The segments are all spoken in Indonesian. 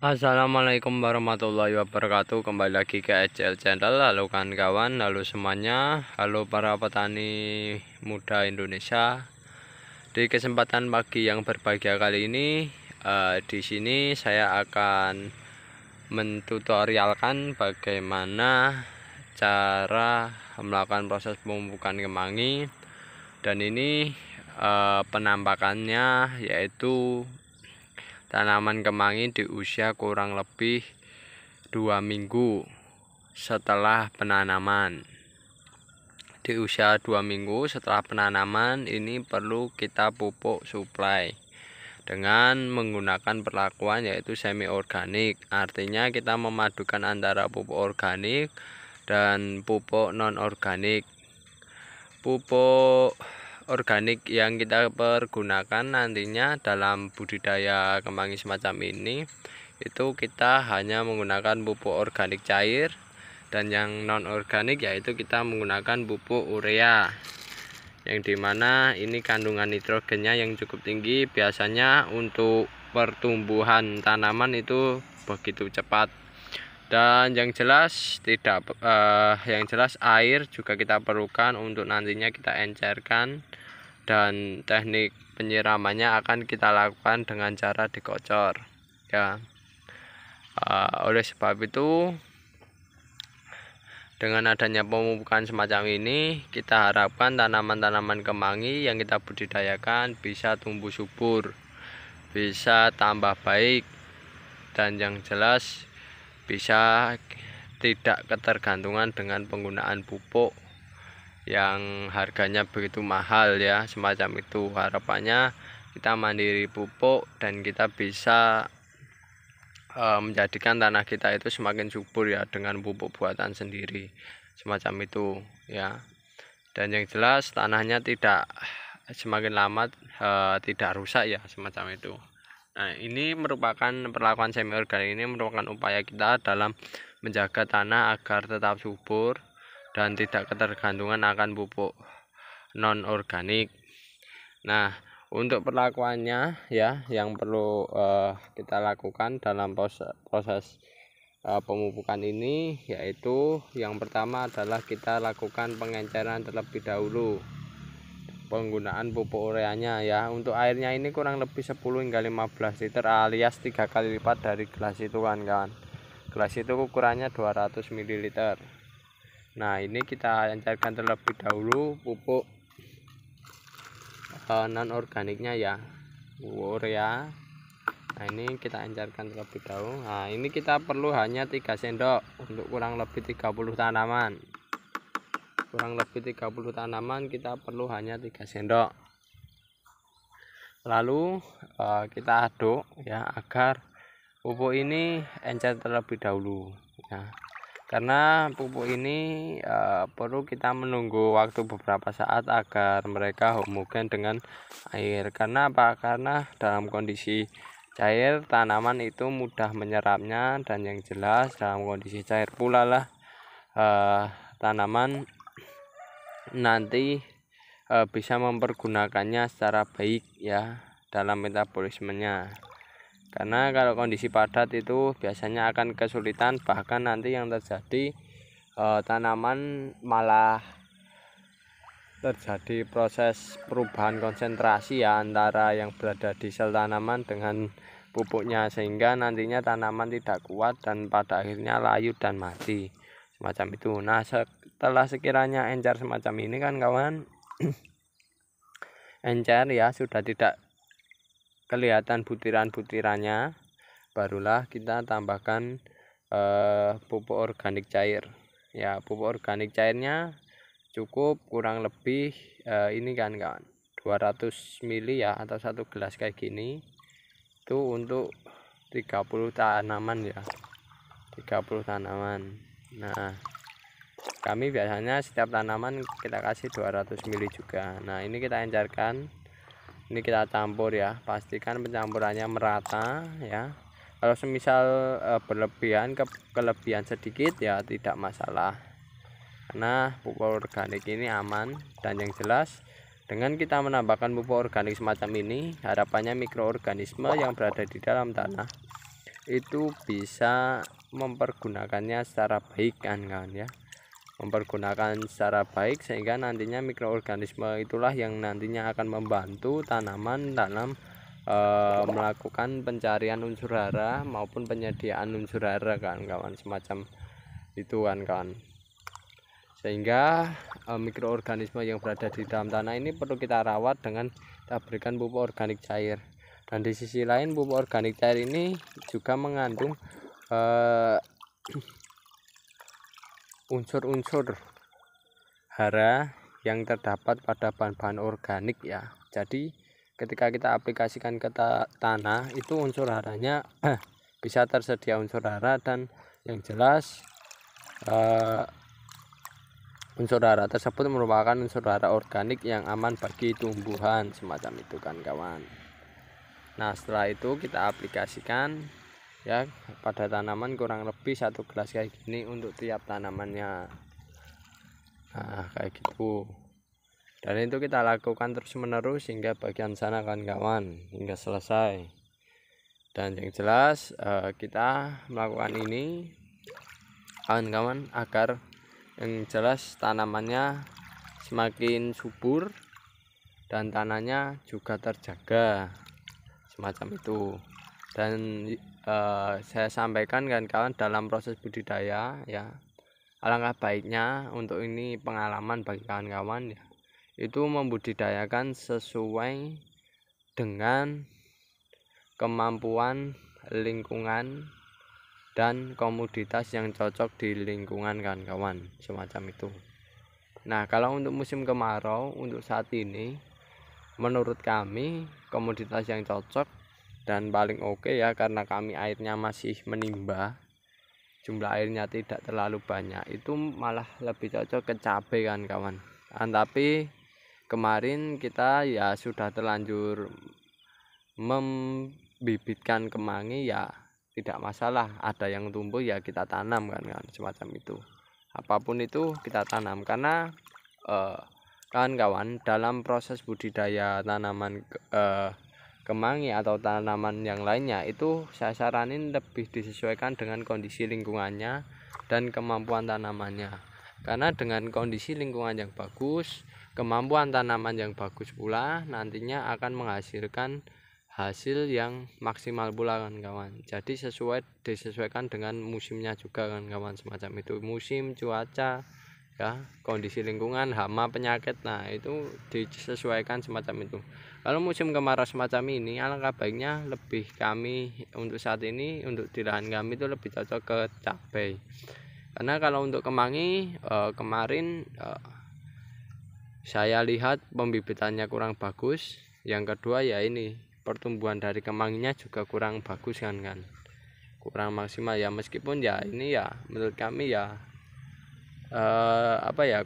Assalamualaikum warahmatullahi wabarakatuh. Kembali lagi ke HCL Channel. Halo kawan-kawan, halo semuanya, halo para petani muda Indonesia. Di kesempatan pagi yang berbahagia kali ini, di sini saya akan mentutorialkan bagaimana cara melakukan proses pemupukan kemangi. Dan ini penampakannya yaitu tanaman kemangi di usia kurang lebih 2 minggu setelah penanaman. Di usia 2 minggu setelah penanaman ini perlu kita pupuk suplai dengan menggunakan perlakuan yaitu semi organik. Artinya kita memadukan antara pupuk organik dan pupuk non organik. Pupuk organik yang kita pergunakan nantinya dalam budidaya kemangi semacam ini itu kita hanya menggunakan pupuk organik cair, dan yang non organik yaitu kita menggunakan pupuk urea, yang dimana ini kandungan nitrogennya yang cukup tinggi. Biasanya untuk pertumbuhan tanaman itu begitu cepat. Dan yang jelas air juga kita perlukan untuk nantinya kita encerkan, dan teknik penyiramannya akan kita lakukan dengan cara dikocor ya. Oleh sebab itu, dengan adanya pemupukan semacam ini, kita harapkan tanaman-tanaman kemangi yang kita budidayakan bisa tumbuh subur, bisa tambah baik, dan yang jelas bisa tidak ketergantungan dengan penggunaan pupuk yang harganya begitu mahal ya. Semacam itu harapannya, kita mandiri pupuk dan kita bisa menjadikan tanah kita itu semakin subur ya dengan pupuk buatan sendiri, semacam itu ya. Dan yang jelas tanahnya tidak semakin lama tidak rusak ya, semacam itu. Nah, ini merupakan perlakuan semi organik, ini merupakan upaya kita dalam menjaga tanah agar tetap subur dan tidak ketergantungan akan pupuk non organik. Nah, untuk perlakuannya ya, yang perlu kita lakukan dalam proses pemupukan ini yaitu yang pertama adalah kita lakukan pengenceran terlebih dahulu. Penggunaan pupuk ureanya ya, untuk airnya ini kurang lebih 10 hingga 15 liter alias 3 kali lipat dari gelas itu kan. Gelas itu ukurannya 200 ml. Nah, ini kita encerkan terlebih dahulu pupuk non organiknya ya, urea. Nah, ini kita encerkan terlebih dahulu. Nah, ini kita perlu hanya 3 sendok untuk kurang lebih 30 tanaman. Kita perlu hanya 3 sendok. Lalu kita aduk ya agar pupuk ini encer terlebih dahulu ya. Karena pupuk ini perlu kita menunggu waktu beberapa saat agar mereka homogen dengan air. Karena apa? Karena dalam kondisi cair tanaman itu mudah menyerapnya, dan yang jelas dalam kondisi cair pula lah tanaman nanti bisa mempergunakannya secara baik ya dalam metabolismenya. Karena kalau kondisi padat itu biasanya akan kesulitan, bahkan nanti yang terjadi tanaman malah terjadi proses perubahan konsentrasi ya antara yang berada di sel tanaman dengan pupuknya, sehingga nantinya tanaman tidak kuat dan pada akhirnya layu dan mati, semacam itu. Nah, setelah sekiranya encer semacam ini kan kawan, encer ya sudah tidak kelihatan butiran-butirannya, barulah kita tambahkan pupuk organik cair ya. Pupuk organik cairnya cukup kurang lebih ini kan kawan, 200 ml ya, atau 1 gelas kayak gini. Itu untuk 30 tanaman ya, 30 tanaman. Nah, kami biasanya setiap tanaman kita kasih 200 ml juga. Nah, ini kita encerkan, ini kita campur ya, pastikan pencampurannya merata ya. Kalau semisal kelebihan sedikit ya tidak masalah, karena pupuk organik ini aman. Dan yang jelas dengan kita menambahkan pupuk organik semacam ini, harapannya mikroorganisme yang berada di dalam tanah itu bisa mempergunakannya secara baik kan kawan ya, mempergunakan secara baik sehingga nantinya mikroorganisme itulah yang nantinya akan membantu tanaman dalam melakukan pencarian unsur hara maupun penyediaan unsur hara kan kawan, semacam itu kan kawan. Sehingga mikroorganisme yang berada di dalam tanah ini perlu kita rawat dengan kita berikan pupuk organik cair. Dan di sisi lain pupuk organik cair ini juga mengandung unsur-unsur hara yang terdapat pada bahan-bahan organik ya. Jadi ketika kita aplikasikan ke tanah itu unsur haranya bisa tersedia unsur hara, dan yang jelas unsur hara tersebut merupakan unsur hara organik yang aman bagi tumbuhan, semacam itu kan kawan. Nah setelah itu kita aplikasikan ya pada tanaman kurang lebih 1 gelas kayak gini untuk tiap tanamannya. Nah kayak gitu, dan itu kita lakukan terus menerus hingga bagian sana kan kawan, hingga selesai. Dan yang jelas kita melakukan ini kawan-kawan agar yang jelas tanamannya semakin subur dan tanahnya juga terjaga, semacam itu. Dan saya sampaikan kan kawan, dalam proses budidaya ya, alangkah baiknya untuk ini pengalaman bagi kawan-kawan ya, itu membudidayakan sesuai dengan kemampuan lingkungan dan komoditas yang cocok di lingkungan kan kawan, semacam itu. Nah kalau untuk musim kemarau untuk saat ini menurut kami komoditas yang cocok dan paling oke ya, karena kami airnya masih menimba, jumlah airnya tidak terlalu banyak, itu malah lebih cocok ke cabai kan kawan. Tapi kemarin kita ya sudah terlanjur membibitkan kemangi ya, tidak masalah, ada yang tumbuh ya kita tanam kan, semacam itu. Apapun itu kita tanam, karena kawan-kawan dalam proses budidaya tanaman kemangi atau tanaman yang lainnya itu saya saranin lebih disesuaikan dengan kondisi lingkungannya dan kemampuan tanamannya. Karena dengan kondisi lingkungan yang bagus, kemampuan tanaman yang bagus pula nantinya akan menghasilkan hasil yang maksimal pula kan kawan. Jadi disesuaikan dengan musimnya juga kan kawan, semacam itu. Musim, cuaca ya, kondisi lingkungan, hama, penyakit, nah itu disesuaikan semacam itu. Kalau musim kemarau semacam ini alangkah baiknya lebih kami untuk saat ini untuk di lahan kami itu lebih cocok ke cabai. Karena kalau untuk kemangi kemarin saya lihat pembibitannya kurang bagus. Yang kedua ya ini pertumbuhan dari kemanginya juga kurang bagus kan, kurang maksimal ya, meskipun ya ini ya menurut kami ya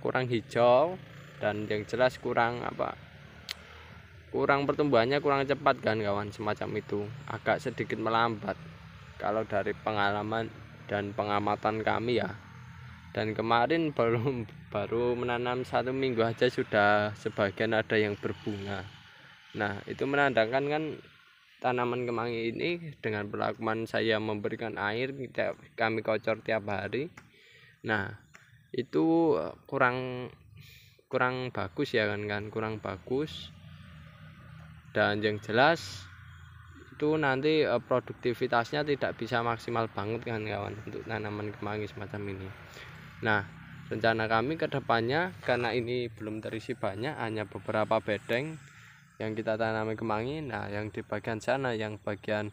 kurang hijau, dan yang jelas kurang pertumbuhannya kurang cepat kan kawan, semacam itu, agak sedikit melambat kalau dari pengalaman dan pengamatan kami ya. Dan kemarin baru menanam 1 minggu aja sudah sebagian ada yang berbunga. Nah itu menandakan kan tanaman kemangi ini dengan perlakuan saya memberikan air, kami kocor tiap hari, nah itu kurang bagus ya kan, kurang bagus. Dan yang jelas itu nanti produktivitasnya tidak bisa maksimal banget kan kawan untuk tanaman kemangi semacam ini. Nah rencana kami ke depannya, karena ini belum terisi banyak, hanya beberapa bedeng yang kita tanami kemangi. Nah yang di bagian sana, yang bagian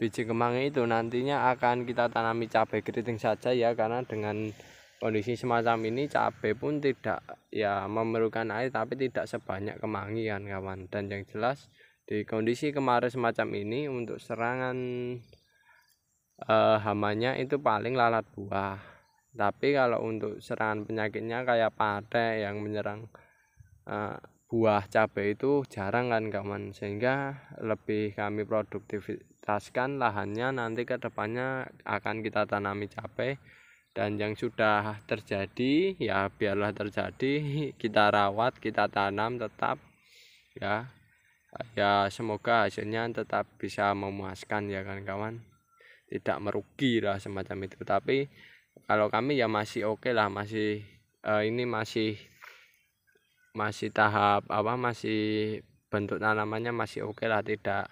biji kemangi itu nantinya akan kita tanami cabai keriting saja ya, karena dengan kondisi semacam ini cabai pun tidak ya memerlukan air, tapi tidak sebanyak kemangi kan kawan. Dan yang jelas di kondisi kemarau semacam ini untuk serangan hamanya itu paling lalat buah, tapi kalau untuk serangan penyakitnya kayak pate yang menyerang buah cabai itu jarang kan kawan. Sehingga lebih kami produktivitaskan lahannya, nanti ke depannya akan kita tanami cabai. Dan yang sudah terjadi ya biarlah terjadi, kita rawat, kita tanam tetap ya, semoga hasilnya tetap bisa memuaskan ya kan kawan. tidak merugi lah semacam itu. Tapi kalau kami ya masih oke lah, masih ini masih tahap masih bentuk tanamannya masih oke lah, tidak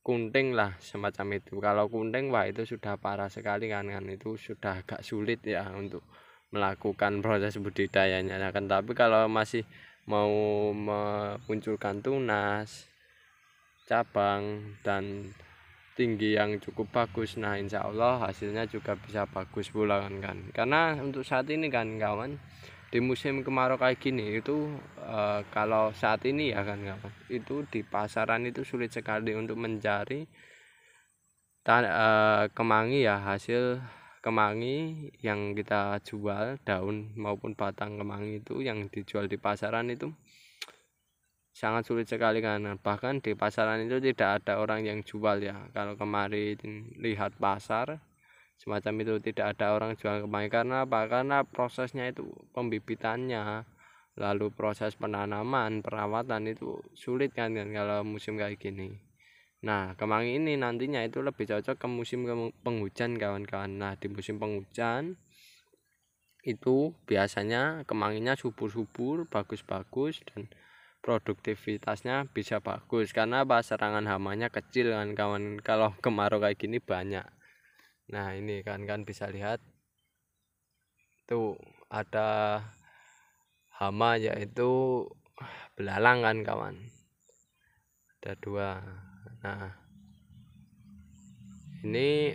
kunting lah semacam itu. Kalau kunting wah itu sudah parah sekali kan itu sudah agak sulit ya untuk melakukan proses budidayanya kan. Tapi kalau masih mau memunculkan tunas, cabang dan tinggi yang cukup bagus, nah insya Allah hasilnya juga bisa bagus pula kan. Karena untuk saat ini kan kawan, di musim kemarau kayak gini itu kalau saat ini ya kan kawan, itu di pasaran itu sulit sekali untuk mencari kemangi ya, hasil kemangi yang kita jual, daun maupun batang kemangi itu yang dijual di pasaran itu sangat sulit sekali kan. Bahkan di pasaran itu tidak ada orang yang jual ya. Kalau kemarin lihat pasar semacam itu tidak ada orang jual kemangi. Karena apa? Karena prosesnya itu pembibitannya, lalu proses penanaman, perawatan itu sulit kan kalau musim kayak gini. Nah kemangi ini nantinya itu lebih cocok ke musim penghujan kawan-kawan. Nah di musim penghujan itu biasanya kemanginya subur-subur, bagus-bagus, dan produktivitasnya bisa bagus. Karena apa? Serangan hamanya kecil kan kawan. Kalau kemarau kayak gini banyak. Nah ini kan bisa lihat tuh ada hama yaitu belalang kan kawan, ada 2. Nah ini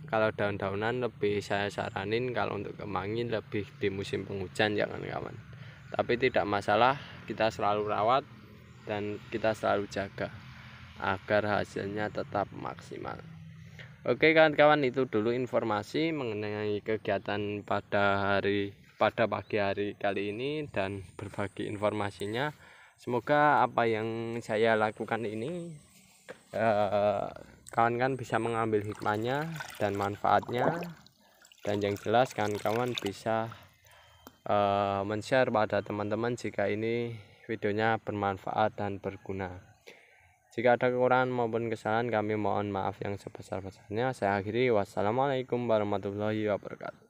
kalau daun-daunan lebih saya saranin kalau untuk kemangi lebih di musim penghujan ya kan kawan. Tapi tidak masalah, kita selalu rawat dan kita selalu jaga agar hasilnya tetap maksimal. Oke kawan-kawan, itu dulu informasi mengenai kegiatan pada pagi hari kali ini dan berbagi informasinya. Semoga apa yang saya lakukan ini kawan-kawan bisa mengambil hikmahnya dan manfaatnya, dan yang jelas kawan-kawan bisa men-share pada teman-teman jika ini videonya bermanfaat dan berguna. Jika ada kekurangan maupun kesalahan kami mohon maaf yang sebesar-besarnya. Saya akhiri, wassalamualaikum warahmatullahi wabarakatuh.